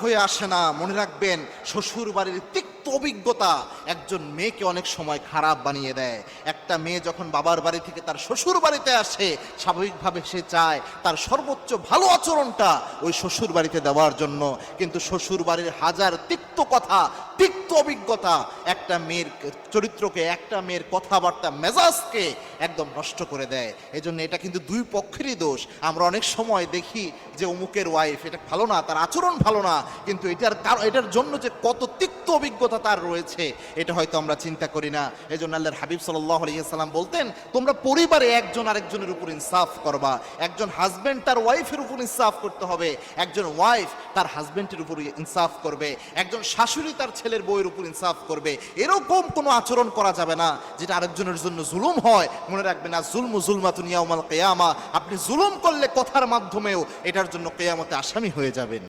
হয়ে আসে না। মনে রাখবেন, শ্বশুর বাড়ির তিক্ত অভিজ্ঞতা একজন মেয়েকে অনেক সময় খারাপ বানিয়ে দেয়। একটা মেয়ে যখন বাবার বাড়ি থেকে তার শ্বশুর বাড়িতে আসে, স্বাভাবিকভাবে সে চায় তার সর্বোচ্চ ভালো আচরণটা ওই শ্বশুর বাড়িতে দেওয়ার জন্য, কিন্তু শ্বশুর বাড়ির হাজার তিক্ত কথা, তিক্ত অভিজ্ঞতা একটা মেয়ের চরিত্রকে, একটা মেয়ের কথাবার্তা, মেজাজকে একদম নষ্ট করে দেয়। এজন্য এটা কিন্তু দুই পক্ষেরই দোষ। আমরা অনেক সময় দেখি যে অমুকের ওয়াইফ এটা ভালো না, তার আচরণ ভালো না, কিন্তু এটার জন্য যে কত তিক্ত অভিজ্ঞতা তার রয়েছে এটা হয়তো আমরা চিন্তা করি না। এই জন্য আল্লাহর হাবিব সাল্লাল্লাহু আলাইহি ওয়াসাল্লাম বলতেন, তোমরা পরিবারে একজন আরেকজনের উপর ইনসাফ করবা। একজন হাজবেন্ড তার ওয়াইফের উপর ইনসাফ করতে হবে, একজন ওয়াইফ তার হাজবেন্ডের উপর ইনসাফ করবে, একজন শাশুড়ি তার ছেলের বউয়ের উপর ইনসাফ করবে। এরকম কোনো আচরণ করা যাবে না যেটা আরেকজনের জন্য জুলুম হয়। মনে রাখবেন, না জুলমু জুলমাতুন ইয়াউমাল কিয়ামা, আপনি জুলুম করলে কথার মাধ্যমেও এটার জন্য কিয়ামতে আসামি হয়ে যাবেন।